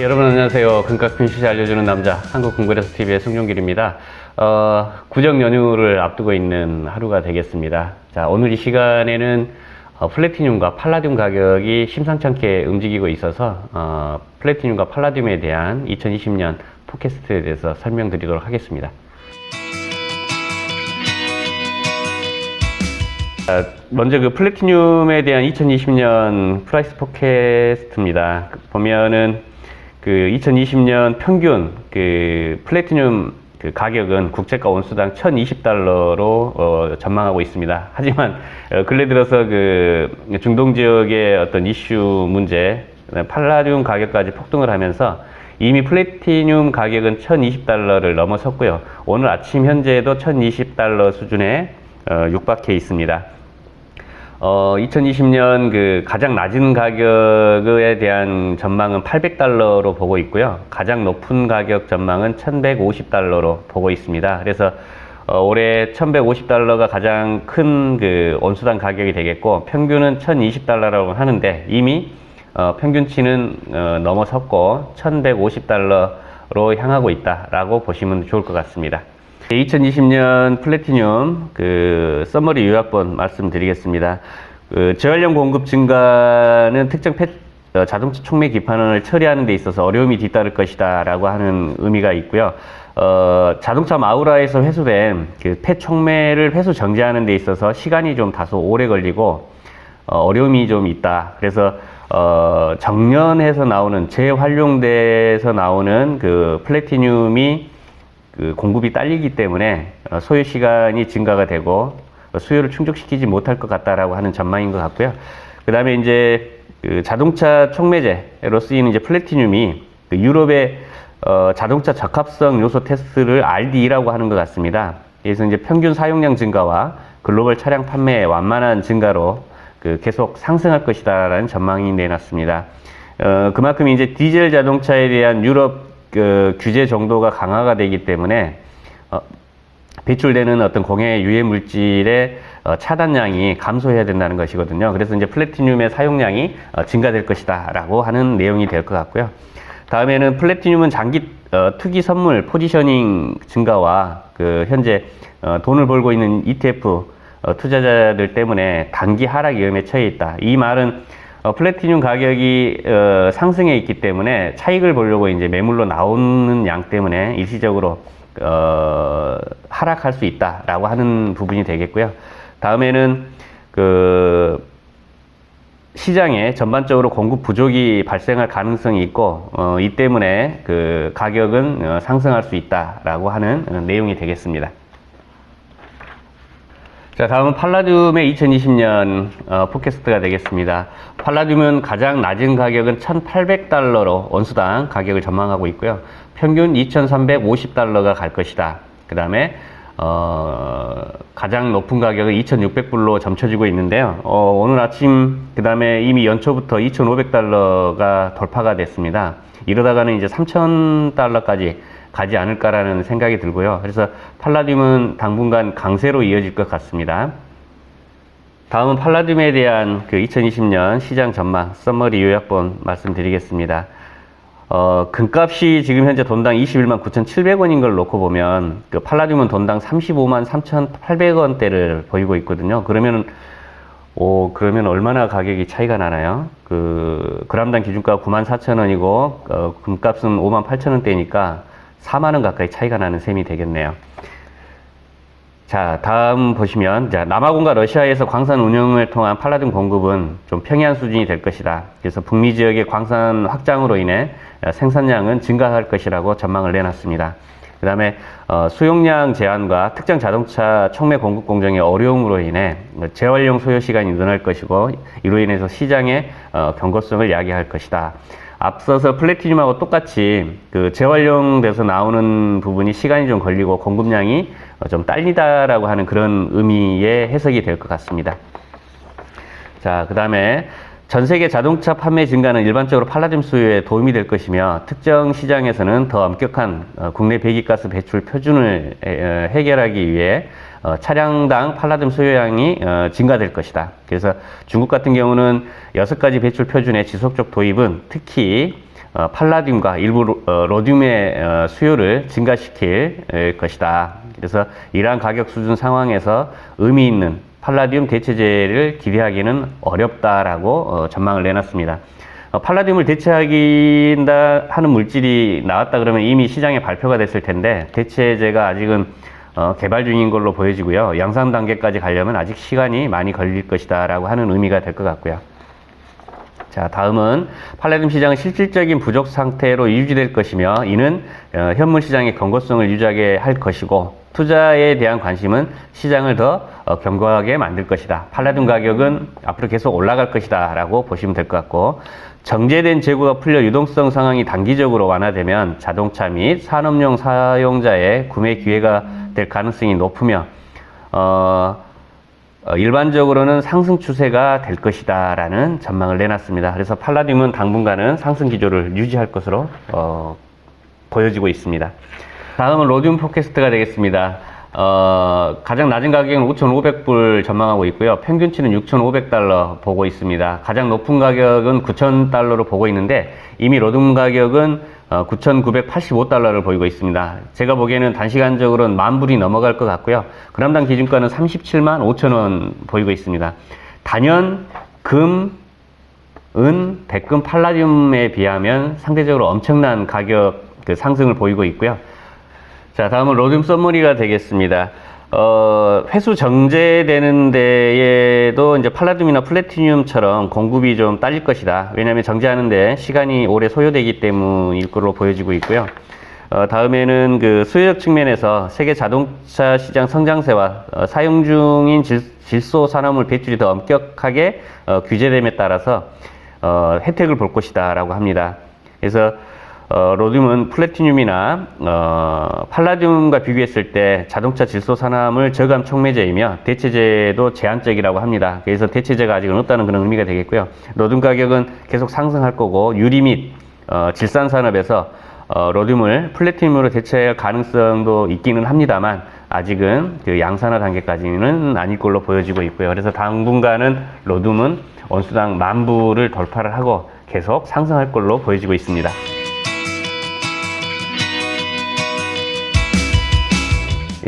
여러분 안녕하세요. 금값 균시세 알려주는 남자 한국금거래소TV의 송종길입니다. 구정 연휴를 앞두고 있는 하루가 되겠습니다. 자, 오늘 이 시간에는 플래티늄과 팔라듐 가격이 심상찮게 움직이고 있어서 플래티늄과 팔라듐에 대한 2020년 포캐스트에 대해서 설명드리도록 하겠습니다. 먼저 그 플래티늄에 대한 2020년 프라이스 포캐스트입니다. 보면은 그 2020년 평균 그 플래티늄 그 가격은 국제가 온수당 1,020달러로 전망하고 있습니다. 하지만 근래 들어서 그 중동 지역의 어떤 이슈 문제, 팔라듐 가격까지 폭등을 하면서 이미 플래티늄 가격은 1,020달러를 넘어섰고요. 오늘 아침 현재도 1,020달러 수준에 육박해 있습니다. 2020년 그 가장 낮은 가격에 대한 전망은 800달러로 보고 있고요. 가장 높은 가격 전망은 1,150달러로 보고 있습니다. 그래서 올해 1,150달러가 가장 큰 그 온수당 가격이 되겠고, 평균은 1,020달러라고 하는데 이미 평균치는 넘어섰고 1,150달러로 향하고 있다라고 보시면 좋을 것 같습니다. 2020년 플래티늄 그 서머리 요약본 말씀드리겠습니다. 그 재활용 공급 증가는 특정 자동차 촉매 기판을 처리하는 데 있어서 어려움이 뒤따를 것이다 라고 하는 의미가 있고요. 자동차 마우라에서 회수된 그 폐촉매를 회수 정지하는 데 있어서 시간이 좀 다소 오래 걸리고 어려움이 좀 있다. 그래서 정년해서 나오는 재활용돼서 나오는 그 플래티늄이 그 공급이 딸리기 때문에 소요 시간이 증가가 되고 수요를 충족시키지 못할 것 같다라고 하는 전망인 것 같고요. 그 다음에 이제 그 자동차 촉매제로 쓰이는 이제 플래티늄이 그 유럽의 자동차 적합성 요소 테스트를 RD라고 하는 것 같습니다. 그래서 이제 평균 사용량 증가와 글로벌 차량 판매 완만한 증가로 그 계속 상승할 것이다라는 전망이 내놨습니다. 그만큼 이제 디젤 자동차에 대한 유럽 그 규제 정도가 강화가 되기 때문에 배출되는 어떤 공해 유해 물질의 차단량이 감소해야 된다는 것이거든요. 그래서 이제 플래티늄의 사용량이 증가될 것이다라고 하는 내용이 될 것 같고요. 다음에는 플래티늄은 장기 투기 선물 포지셔닝 증가와 그 현재 돈을 벌고 있는 ETF 투자자들 때문에 단기 하락 위험에 처해 있다. 이 말은 플래티늄 가격이 상승해 있기 때문에 차익을 보려고 이제 매물로 나오는 양 때문에 일시적으로 하락할 수 있다라고 하는 부분이 되겠고요. 다음에는 그 시장에 전반적으로 공급 부족이 발생할 가능성이 있고 이 때문에 그 가격은 상승할 수 있다라고 하는 내용이 되겠습니다. 자, 다음은 팔라듐의 2020년 포캐스트가 되겠습니다. 팔라듐은 가장 낮은 가격은 1,800달러로 온수당 가격을 전망하고 있고요. 평균 2,350달러가 갈 것이다. 그 다음에 가장 높은 가격은 2,600불로 점쳐지고 있는데요. 오늘 아침 그 다음에 이미 연초부터 2,500달러가 돌파가 됐습니다. 이러다가는 이제 3,000달러까지 가지 않을까라는 생각이 들고요. 그래서 팔라듐은 당분간 강세로 이어질 것 같습니다. 다음은 팔라듐에 대한 그 2020년 시장 전망 서머리 요약본 말씀드리겠습니다. 금값이 지금 현재 돈당 21만 9,700원인 걸 놓고 보면 그 팔라듐은 돈당 35만 3,800원대를 보이고 있거든요. 그러면 얼마나 가격이 차이가 나나요? 그 그람당 기준가가 94,000원이고 금값은 58,000원대니까 4만원 가까이 차이가 나는 셈이 되겠네요. 자, 다음 보시면, 자, 남아공과 러시아에서 광산 운영을 통한 팔라듐 공급은 좀 평이한 수준이 될 것이다. 그래서 북미 지역의 광산 확장으로 인해 생산량은 증가할 것이라고 전망을 내놨습니다. 그 다음에 수용량 제한과 특정 자동차 촉매 공급 공정의 어려움으로 인해 재활용 소요 시간이 늘어날 것이고, 이로 인해서 시장의 견고성을 야기할 것이다. 앞서서 플래티늄하고 똑같이 그 재활용돼서 나오는 부분이 시간이 좀 걸리고 공급량이 좀 딸리다라고 하는 그런 의미의 해석이 될 것 같습니다. 자, 그 다음에 전 세계 자동차 판매 증가는 일반적으로 팔라듐 수요에 도움이 될 것이며 특정 시장에서는 더 엄격한 국내 배기가스 배출 표준을 해결하기 위해 차량당 팔라듐 수요량이 증가될 것이다. 그래서 중국 같은 경우는 6가지 배출 표준의 지속적 도입은 특히 팔라듐과 일부 로듐의 수요를 증가시킬 것이다. 그래서 이러한 가격 수준 상황에서 의미 있는 팔라듐 대체제를 기대하기는 어렵다라고 전망을 내놨습니다. 팔라듐을 대체하긴다 하는 물질이 나왔다 그러면 이미 시장에 발표가 됐을 텐데 대체제가 아직은 개발 중인 걸로 보여지고요. 양산 단계까지 가려면 아직 시간이 많이 걸릴 것이다 라고 하는 의미가 될 것 같고요. 자, 다음은 팔라듐 시장은 실질적인 부족 상태로 유지될 것이며 이는 현물 시장의 견고성을 유지하게 할 것이고 투자에 대한 관심은 시장을 더 견고하게 만들 것이다. 팔라듐 가격은 앞으로 계속 올라갈 것이다 라고 보시면 될 것 같고 정제된 재고가 풀려 유동성 상황이 단기적으로 완화되면 자동차 및 산업용 사용자의 구매 기회가 될 가능성이 높으며 일반적으로는 상승 추세가 될 것이다 라는 전망을 내놨습니다. 그래서 팔라듐은 당분간은 상승 기조를 유지할 것으로 보여지고 있습니다. 다음은 로듐 포캐스트가 되겠습니다. 가장 낮은 가격은 5,500불 전망하고 있고요. 평균치는 6,500달러 보고 있습니다. 가장 높은 가격은 9,000달러로 보고 있는데 이미 로듐 가격은 9,985달러를 보이고 있습니다. 제가 보기에는 단시간적으로는 10,000불이 넘어갈 것 같고요. 그람당 기준가는 37만 5천원 보이고 있습니다. 단연 금, 은, 백금, 팔라듐에 비하면 상대적으로 엄청난 가격 상승을 보이고 있고요. 자, 다음은 로듐 썸머리가 되겠습니다. 회수 정제되는 데에도 이제 팔라듐이나 플래티늄처럼 공급이 좀 딸릴 것이다. 왜냐하면 정제하는데 시간이 오래 소요되기 때문일 것으로 보여지고 있고요. 다음에는 그 수요적 측면에서 세계 자동차 시장 성장세와 사용 중인 질소 산화물 배출이 더 엄격하게 규제됨에 따라서 혜택을 볼 것이다 라고 합니다. 그래서 로듐은 플래티늄이나 팔라듐과 비교했을 때 자동차 질소 산화물 저감 촉매제이며 대체제도 제한적이라고 합니다. 그래서 대체제가 아직은 없다는 그런 의미가 되겠고요. 로듐 가격은 계속 상승할 거고 유리 및 질산 산업에서 로듐을 플래티늄으로 대체할 가능성도 있기는 합니다만 아직은 그 양산화 단계까지는 아닐 걸로 보여지고 있고요. 그래서 당분간은 로듐은 온수당 10,000불을 돌파를 하고 계속 상승할 걸로 보여지고 있습니다.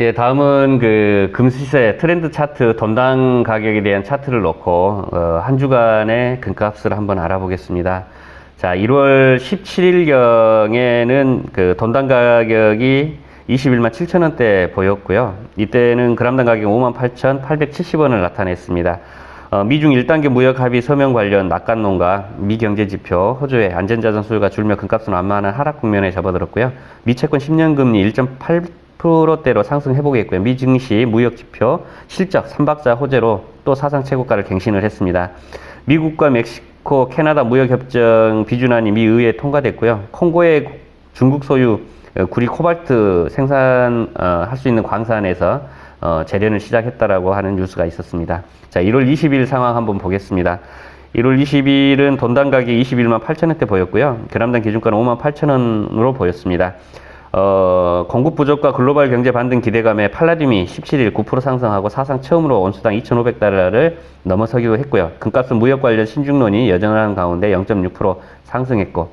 예, 다음은 그 금시세 트렌드 차트 돈당 가격에 대한 차트를 놓고 한 주간의 금값을 한번 알아보겠습니다. 자, 1월 17일경에는 그 돈당 가격이 21만 7천원대 보였고요. 이때는 그람당 가격 58,870원을 나타냈습니다. 미중 1단계 무역 합의 서명 관련 낙관론과 미경제지표, 호주의 안전자산 수요가 줄며 금값은 완만한 하락 국면에 접어들었고요. 미채권 10년 금리 1.8%대로 상승해보겠고요. 미 증시 무역지표 실적 3박자 호재로 또 사상 최고가를 갱신을 했습니다. 미국과 멕시코, 캐나다 무역협정 비준안이 미 의회에 통과됐고요. 콩고의 중국 소유 구리 코발트 생산할 수 있는 광산에서 재련을 시작했다라고 하는 뉴스가 있었습니다. 자, 1월 20일 상황 한번 보겠습니다. 1월 20일은 돈당 가격이 21만 8천원대 보였고요. 그람당 기준가는 5만 8천원으로 보였습니다. 공급 부족과 글로벌 경제 반등 기대감에 팔라듐이 17일 9% 상승하고 사상 처음으로 온수당 2,500달러를 넘어서기도 했고요. 금값은 무역 관련 신중론이 여전한 가운데 0.6% 상승했고,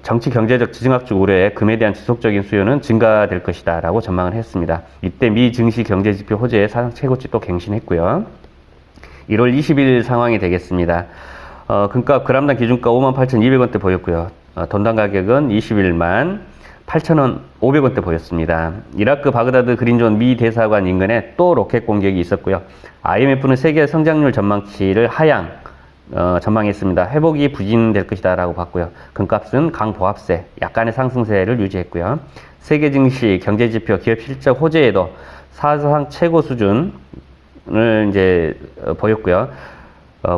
정치 경제적 지정학적 우려에 금에 대한 지속적인 수요는 증가될 것이다 라고 전망을 했습니다. 이때 미 증시 경제지표 호재의 사상 최고치 또 갱신했고요. 1월 20일 상황이 되겠습니다. 금값 그람당 기준가 58,200원대 보였고요. 돈당 가격은 21만 8천원 500원대 보였습니다. 이라크 바그다드 그린존 미 대사관 인근에 또 로켓 공격이 있었고요. IMF는 세계 성장률 전망치를 하향 전망했습니다. 회복이 부진될 것이다 라고 봤고요. 금값은 강보합세, 약간의 상승세를 유지했고요. 세계 증시 경제지표 기업 실적 호재에도 사상 최고 수준을 이제 보였고요.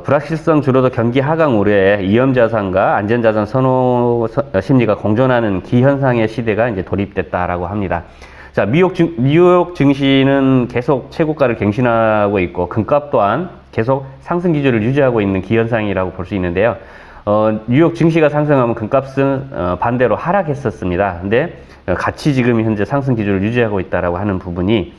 불확실성 줄어도 경기 하강 우려에 위험자산과 안전자산 선호 심리가 공존하는 기현상의 시대가 이제 돌입됐다라고 합니다. 자, 뉴욕 증시는 계속 최고가를 갱신하고 있고, 금값 또한 계속 상승 기조를 유지하고 있는 기현상이라고 볼 수 있는데요. 뉴욕 증시가 상승하면 금값은 반대로 하락했었습니다. 근데 같이 지금 현재 상승 기조를 유지하고 있다라고 하는 부분이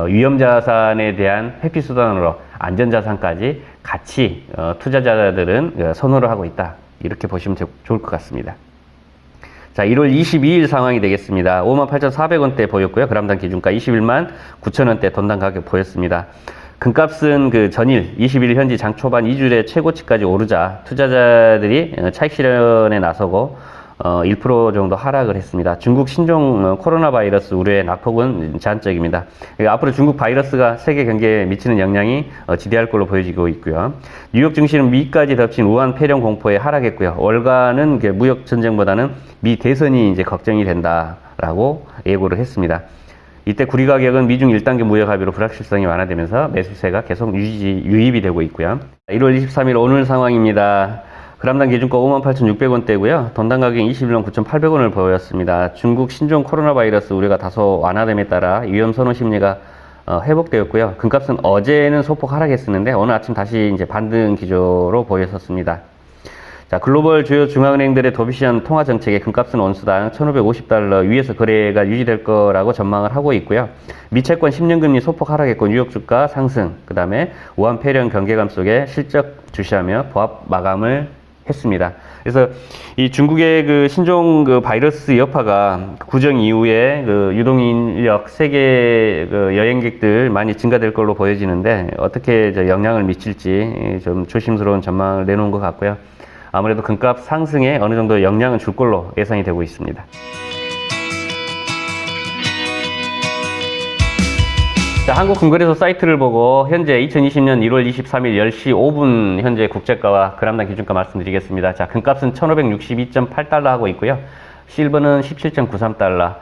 위험자산에 대한 회피수단으로 안전자산까지 같이 투자자들은 선호를 하고 있다. 이렇게 보시면 좋을 것 같습니다. 자, 1월 22일 상황이 되겠습니다. 58,400원대 보였고요. 그람당 기준가 21만 9천원대 돈당 가격 보였습니다. 금값은 그 전일 21일 현지 장 초반 2주의 최고치까지 오르자 투자자들이 차익 실현에 나서고 1% 정도 하락을 했습니다. 중국 신종 코로나 바이러스 우려의 낙폭은 제한적입니다. 앞으로 중국 바이러스가 세계 경제에 미치는 영향이 지대할 걸로 보여지고 있고요. 뉴욕 증시는 미까지 덮친 우한 폐렴 공포에 하락했고요. 월가는 무역 전쟁보다는 미 대선이 이제 걱정이 된다라고 예고를 했습니다. 이때 구리 가격은 미중 1단계 무역 합의로 불확실성이 완화되면서 매수세가 계속 유입이 되고 있고요. 1월 23일 오늘 상황입니다. 그람당 기준가 58,600원대고요. 돈당 가격이 21만 9,800원을 보였습니다. 중국 신종 코로나 바이러스 우려가 다소 완화됨에 따라 위험 선호 심리가 회복되었고요. 금값은 어제는 소폭 하락했었는데 오늘 아침 다시 이제 반등 기조로 보였었습니다. 자, 글로벌 주요 중앙은행들의 도비시한 통화 정책에 금값은 온수당 1,550달러 위에서 거래가 유지될 거라고 전망을 하고 있고요. 미 채권 10년 금리 소폭 하락했고 뉴욕 주가 상승, 그 다음에 우한 폐렴 경계감 속에 실적 주시하며 보합 마감을 했습니다. 그래서 이 중국의 그 신종 그 바이러스 여파가 구정 이후에 그 유동인력 세계 그 여행객들 많이 증가될 걸로 보여지는데 어떻게 영향을 미칠지 좀 조심스러운 전망을 내놓은 것 같고요. 아무래도 금값 상승에 어느 정도 영향은 줄 걸로 예상이 되고 있습니다. 자, 한국금거래소 사이트를 보고 현재 2020년 1월 23일 10시 5분 현재 국제가와 그람당 기준가 말씀드리겠습니다. 자, 금값은 1,562.8달러 하고 있고요. 실버는 17.93달러,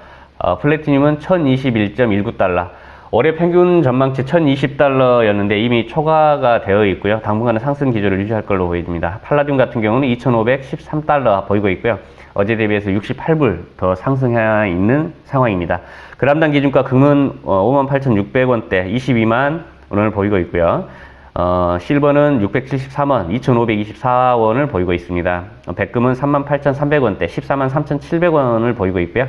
플래티늄은 1,021.19달러. 올해 평균 전망치 1,020달러였는데 이미 초과가 되어 있고요. 당분간은 상승 기조를 유지할 걸로 보입니다. 팔라듐 같은 경우는 2,513달러 보이고 있고요. 어제 대비해서 68불 더 상승해 있는 상황입니다. 그람당 기준가 금은 58,600원대 22만 원을 보이고 있고요. 실버는 673원, 2,524원을 보이고 있습니다. 백금은 38,300원대 143,700원을 보이고 있고요.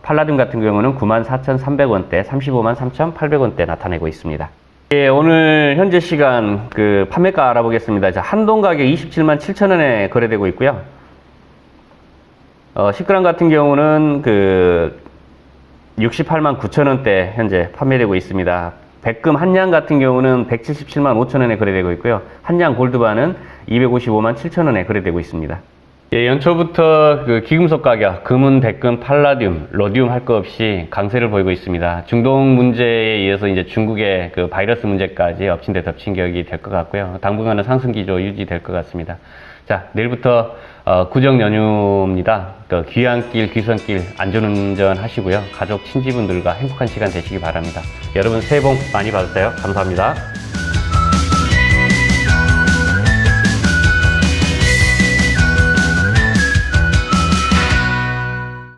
팔라듐 같은 경우는 94,300원대 353,800원대 나타내고 있습니다. 예, 오늘 현재 시간 그 판매가 알아보겠습니다. 자, 한동 가격 27만 7천원에 거래되고 있고요. 10g 같은 경우는 그 68만 9천원대 현재 판매되고 있습니다. 백금 한양 같은 경우는 177만 5천원에 거래되고 있고요. 한양 골드바는 255만 7천원에 거래되고 있습니다. 예, 연초부터 그 귀금속 가격, 금은, 백금, 팔라듐, 로디움 할 거 없이 강세를 보이고 있습니다. 중동 문제에 이어서 이제 중국의 그 바이러스 문제까지 엎친 데 덮친 격이 될 것 같고요. 당분간은 상승 기조 유지될 것 같습니다. 자, 내일부터 구정 연휴입니다. 귀향길, 귀성길 안전운전 하시고요. 가족, 친지분들과 행복한 시간 되시기 바랍니다. 여러분 새해 복 많이 받으세요. 감사합니다.